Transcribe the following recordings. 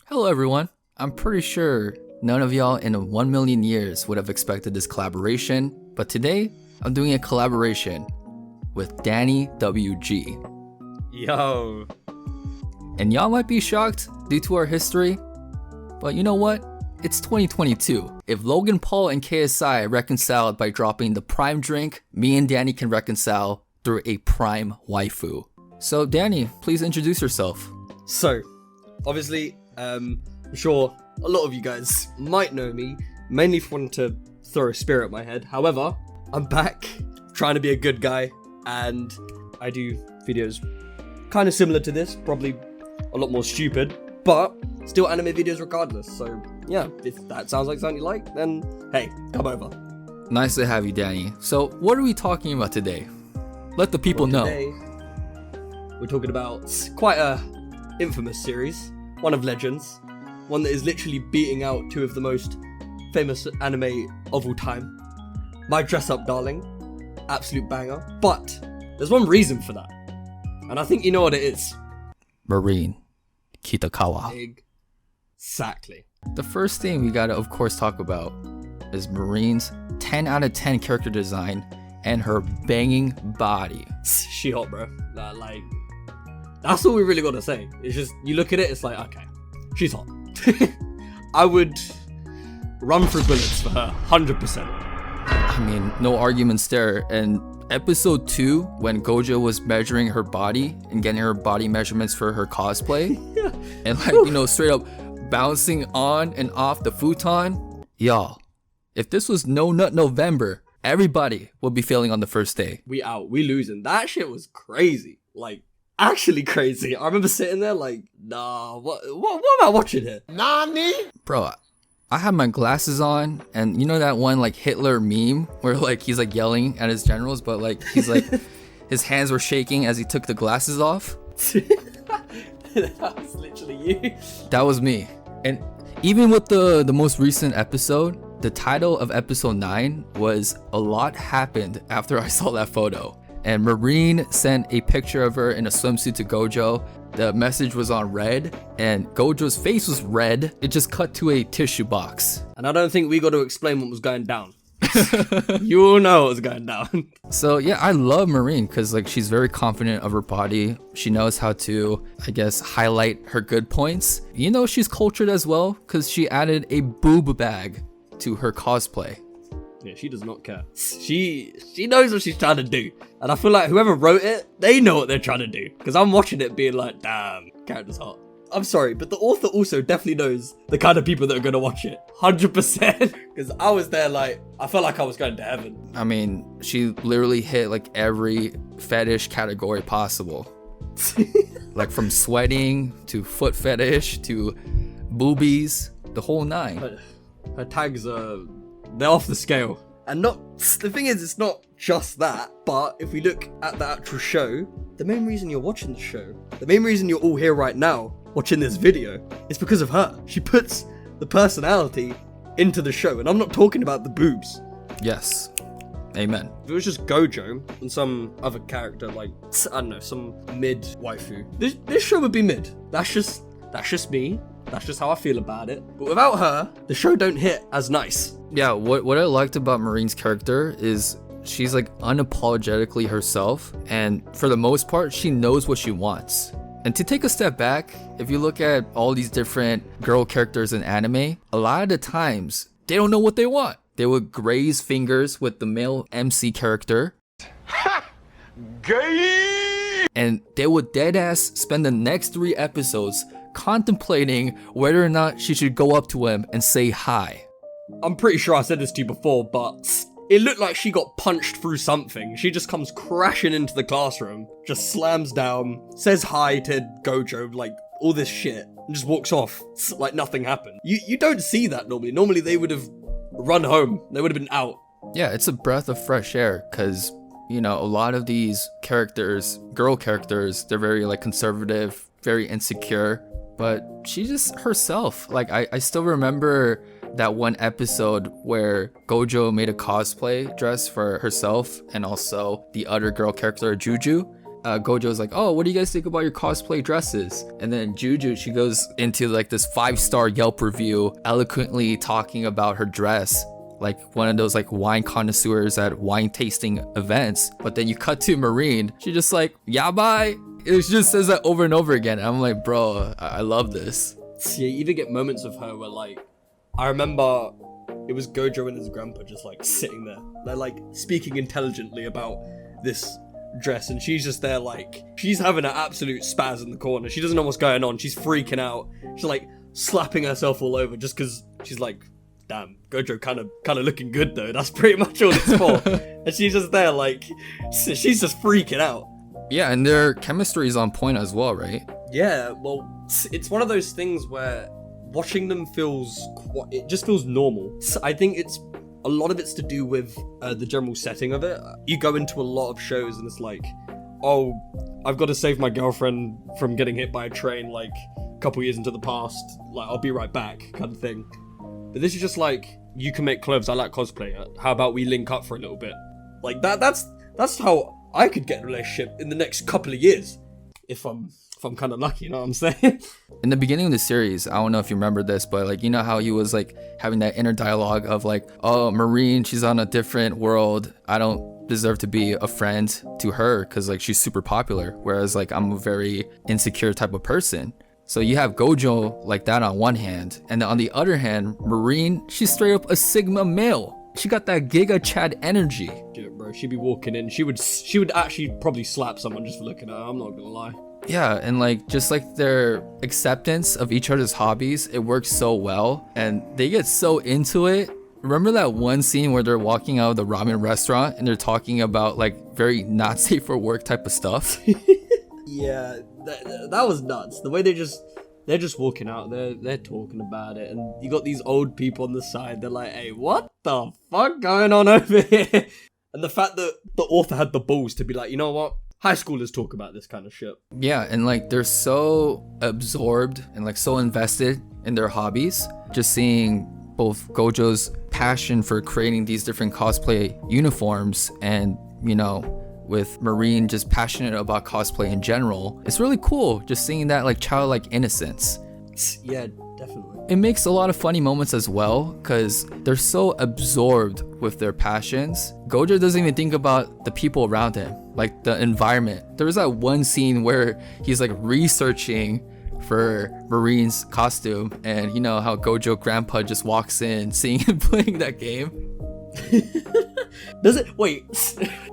Hello everyone. I'm pretty sure none of y'all in 1 million years would have expected this collaboration, but today I'm doing a collaboration with DannyWG. Yo. And y'all might be shocked due to our history, but you know what? It's 2022. If Logan Paul and KSI reconciled by dropping the Prime drink, me and Danny can reconcile through a Prime waifu. So Danny, please introduce yourself. So, obviously, I'm sure a lot of you guys might know me, mainly for wanting to throw a spear at my head. However, I'm back, trying to be a good guy, and I do videos kind of similar to this, probably a lot more stupid, but still anime videos regardless. So, yeah, if that sounds like something you like, then hey, come over. Nice to have you, Danny. So, what are we talking about today? Let the people know. Today, we're talking about quite a infamous series, one of legends, one that is literally beating out two of the most famous anime of all time. My Dress Up Darling, absolute banger. But there's one reason for that, and I think you know what it is. Marin Kitagawa. Exactly. The first thing we gotta of course talk about is Marin's 10 out of 10 character design and her banging body. She hot, bro. Like, that's all we really gotta say. It's just, you look at it, it's like, okay, she's hot. I would run through bullets for her, 100%. I mean, no arguments there. And episode 2, when Gojo was measuring her body and getting her body measurements for her cosplay, Yeah. and like, you know, straight up bouncing on and off the futon. Y'all, if this was No Nut November, everybody would be failing on the first day. We out, we losing. That shit was crazy. Like, actually crazy. I remember sitting there like, nah, what am I watching here? Nani? Bro, I had my glasses on, and you know that one like Hitler meme where like he's like yelling at his generals, but like he's like his hands were shaking as he took the glasses off? That was literally you. That was me. And even with the most recent episode, the title of episode 9 was "A Lot Happened After I Saw That Photo." And Marin sent a picture of her in a swimsuit to Gojo. The message was on red, and Gojo's face was red. It just cut to a tissue box. And I don't think we got to explain what was going down. You all know what was going down. So yeah, I love Marin because like she's very confident of her body. She knows how to, I guess, highlight her good points. You know, she's cultured as well because she added a boob bag to her cosplay. Yeah, she does not care. She knows what she's trying to do. And I feel like whoever wrote it, they know what they're trying to do. Because I'm watching it being like, damn, character's hot. I'm sorry, but the author also definitely knows the kind of people that are going to watch it. 100%. Because I was there like, I felt like I was going to heaven. I mean, she literally hit like every fetish category possible. Like from sweating to foot fetish to boobies, the whole nine. Her tags are, they're off the scale. And the thing is, it's not just that, but if we look at the actual show, the main reason you're watching the show, the main reason you're all here right now watching this video, is because of her. She puts the personality into the show, and I'm not talking about the boobs. Yes. Amen. If it was just Gojo and some other character, like, I don't know, some mid waifu, this show would be mid. That's just me. That's just how I feel about it. But without her, the show don't hit as nice. Yeah, what I liked about Marin's character is she's like unapologetically herself, and for the most part, she knows what she wants. And to take a step back, if you look at all these different girl characters in anime, a lot of the times, they don't know what they want. They would graze fingers with the male MC character. Gay! And they would deadass spend the next 3 episodes contemplating whether or not she should go up to him and say hi. I'm pretty sure I said this to you before, but it looked like she got punched through something. She just comes crashing into the classroom, just slams down, says hi to Gojo, like all this shit, and just walks off like nothing happened. You don't see that normally. Normally they would have run home. They would have been out. Yeah, it's a breath of fresh air because, you know, a lot of these characters, girl characters, they're very like conservative, very insecure, but she's just herself. Like I still remember that one episode where Gojo made a cosplay dress for herself and also the other girl character, Juju. Gojo's like, oh, what do you guys think about your cosplay dresses? And then Juju, she goes into like this 5-star Yelp review, eloquently talking about her dress, like one of those like wine connoisseurs at wine tasting events. But then you cut to Marin, she just like, yeah, bye. It just says that over and over again. I'm like, bro, I love this. Yeah, you even get moments of her where, like, I remember it was Gojo and his grandpa just like sitting there. They're like speaking intelligently about this dress, and she's just there like, she's having an absolute spaz in the corner. She doesn't know what's going on. She's freaking out. She's like slapping herself all over just because she's like, damn, Gojo kind of looking good though. That's pretty much all it's for. And she's just there like, she's just freaking out. Yeah, and their chemistry is on point as well, right? Yeah, well, it's one of those things where watching them it just feels normal. I think a lot of it's to do with the general setting of it. You go into a lot of shows and it's like, oh, I've got to save my girlfriend from getting hit by a train like a couple years into the past. Like, I'll be right back kind of thing. But this is just like, you can make clothes, I like cosplay. How about we link up for a little bit? Like that's how I could get a relationship in the next couple of years. If I'm kind of lucky, you know what I'm saying? In the beginning of the series, I don't know if you remember this, but like, you know how he was like having that inner dialogue of like, oh, Marin, she's on a different world. I don't deserve to be a friend to her because like she's super popular. Whereas like I'm a very insecure type of person. So you have Gojo like that on one hand. And then on the other hand, Marin, she's straight up a Sigma male. She got that Giga Chad energy. Dude, bro, she'd be walking in. She would actually probably slap someone just for looking at her. I'm not gonna lie. Yeah, and like just like their acceptance of each other's hobbies, it works so well, and they get so into it. Remember that one scene where they're walking out of the ramen restaurant and they're talking about like very not safe for work type of stuff? Yeah, that was nuts. The way they're just walking out, they're talking about it, and you got these old people on the side. They're like, "Hey, what the fuck going on over here?" And the fact that the author had the balls to be like, you know what? High schoolers talk about this kind of shit. Yeah, and like they're so absorbed and like so invested in their hobbies. Just seeing both Gojo's passion for creating these different cosplay uniforms and, you know, with Marin just passionate about cosplay in general. It's really cool just seeing that like childlike innocence. Yeah, definitely. It makes a lot of funny moments as well because they're so absorbed with their passions. Gojo doesn't even think about the people around him, like the environment. There was that one scene where he's like researching for Marin's costume, and you know how Gojo grandpa just walks in seeing him playing that game. Does it wait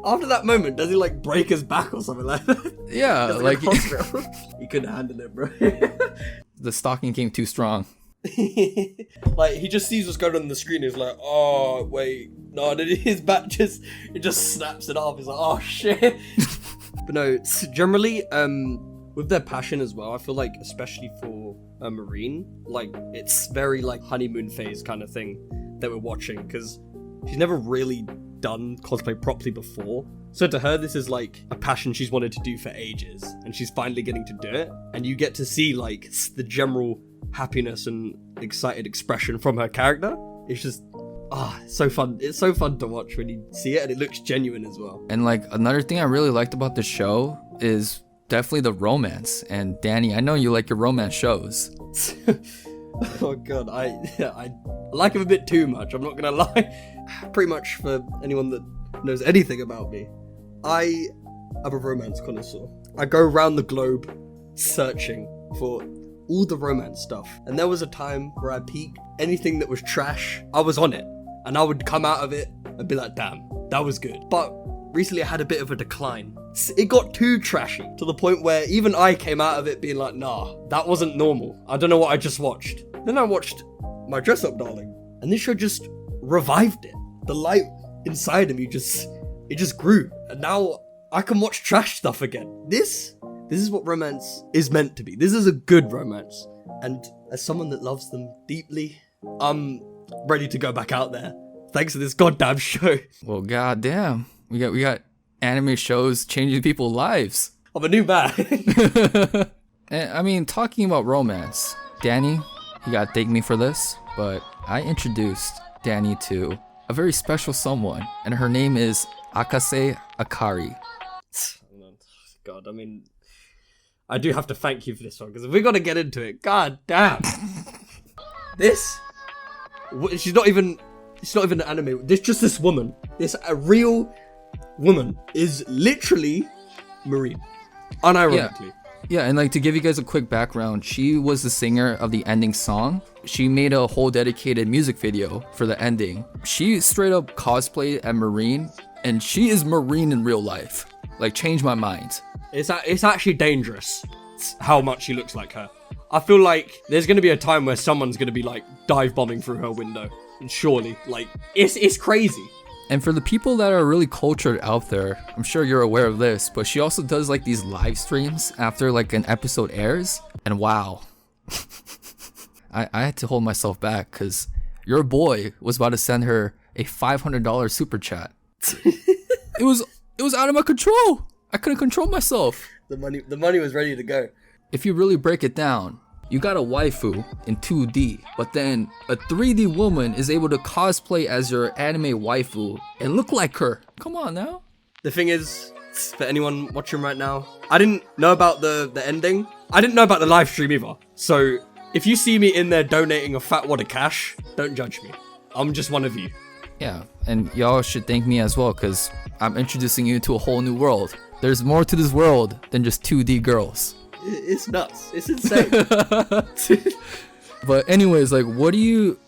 after that moment, does he like break his back or something like that? Yeah, like he couldn't handle it, bro. The stalking came too strong. Like he just sees what's going on the screen. He's like, oh wait, no. Then his back just snaps it off. He's like, oh shit. But no, generally, with their passion as well, I feel like especially for Marin, like it's very like honeymoon phase kind of thing that we're watching because she's never really done cosplay properly before. So to her, this is like a passion she's wanted to do for ages, and she's finally getting to do it. And you get to see like the general happiness and excited expression from her character. It's just so fun. It's so fun to watch when you see it, and it looks genuine as well. And like another thing I really liked about the show is definitely the romance. And Danny, I know you like your romance shows. Oh god, I like him a bit too much, I'm not gonna lie. Pretty much for anyone that knows anything about me, I am a romance connoisseur. I go around the globe searching for all the romance stuff. And there was a time where I peaked. Anything that was trash, I was on it. And I would come out of it and be like, damn, that was good. But recently I had a bit of a decline. It got too trashy to the point where even I came out of it being like, nah, that wasn't normal. I don't know what I just watched. Then I watched My Dress Up Darling, and this show just revived it. The light inside of me just grew. And now I can watch trash stuff again. This is what romance is meant to be. This is a good romance. And as someone that loves them deeply, I'm ready to go back out there. Thanks to this goddamn show. Well, goddamn. We got anime shows changing people's lives. I'm a new man. And, I mean, talking about romance, Danny, you gotta thank me for this, but I introduced Danny to a very special someone, and her name is Akase Akari. God, I mean, I do have to thank you for this one, because if we're going to get into it, god damn. She's not even an anime. This woman, a real woman, is literally Marin. Unironically. Yeah, and like to give you guys a quick background, she was the singer of the ending song. She made a whole dedicated music video for the ending. She straight up cosplayed as Marin, and she is Marin in real life. Like, changed my mind. It's actually dangerous how much she looks like her. I feel like there's going to be a time where someone's going to be like dive bombing through her window. And surely, like, it's crazy. And for the people that are really cultured out there, I'm sure you're aware of this, but she also does like these live streams after like an episode airs. And wow, I had to hold myself back because your boy was about to send her a $500 super chat. It was out of my control. I couldn't control myself. The money was ready to go. If you really break it down, you got a waifu in 2D, but then a 3D woman is able to cosplay as your anime waifu and look like her. Come on now. The thing is, for anyone watching right now, I didn't know about the ending. I didn't know about the live stream either. So if you see me in there donating a fat wad of cash, don't judge me. I'm just one of you. Yeah, and y'all should thank me as well, because I'm introducing you to a whole new world. There's more to this world than just 2D girls. It's nuts. It's insane. But anyways, like, what do you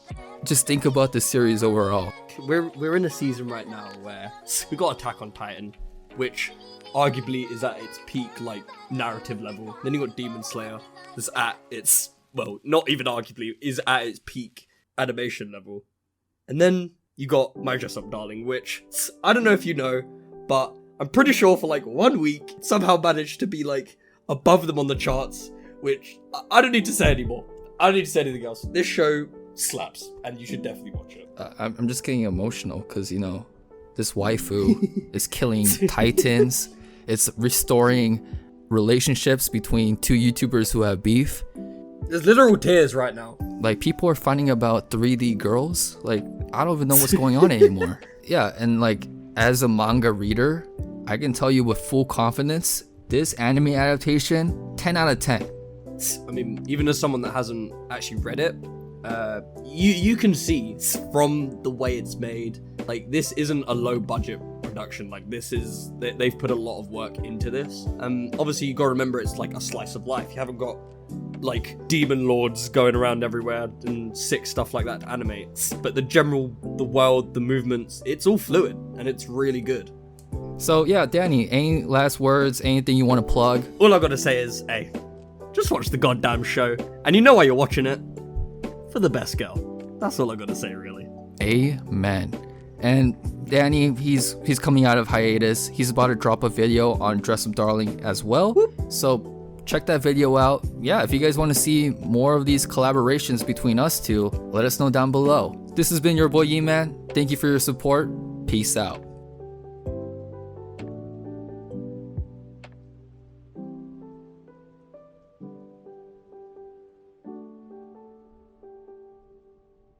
just think about the series overall? We're in a season right now where we got Attack on Titan, which arguably is at its peak, like, narrative level. Then you got Demon Slayer, that's at its, well, not even arguably, is at its peak animation level. And then you got My Dress Up Darling, which, I don't know if you know, but I'm pretty sure for like 1 week, somehow managed to be like above them on the charts, which I don't need to say anymore. I don't need to say anything else. This show slaps, and you should definitely watch it. I'm just getting emotional because, you know, this waifu is killing titans. It's restoring relationships between two YouTubers who have beef. There's literal tears right now. Like, people are finding about 3D girls. Like, I don't even know what's going on anymore. Yeah, and like, as a manga reader, I can tell you with full confidence, this anime adaptation, 10 out of 10. I mean, even as someone that hasn't actually read it, you can see from the way it's made, like, this isn't a low budget production. Like, this is, they've put a lot of work into this. Obviously you gotta remember it's like a slice of life. You haven't got like demon lords going around everywhere and sick stuff like that to animate. But the world, the movements, it's all fluid and it's really good. So yeah, Danny, any last words, anything you want to plug? All I gotta say is, hey, just watch the goddamn show. And you know why you're watching it? For the best girl. That's all I gotta say, really. Amen. And Danny, he's coming out of hiatus. He's about to drop a video on Dress Up Darling as well. Whoop. So check that video out. Yeah, if you guys want to see more of these collaborations between us two, let us know down below. This has been your boy Yi-Man. Thank you for your support. Peace out.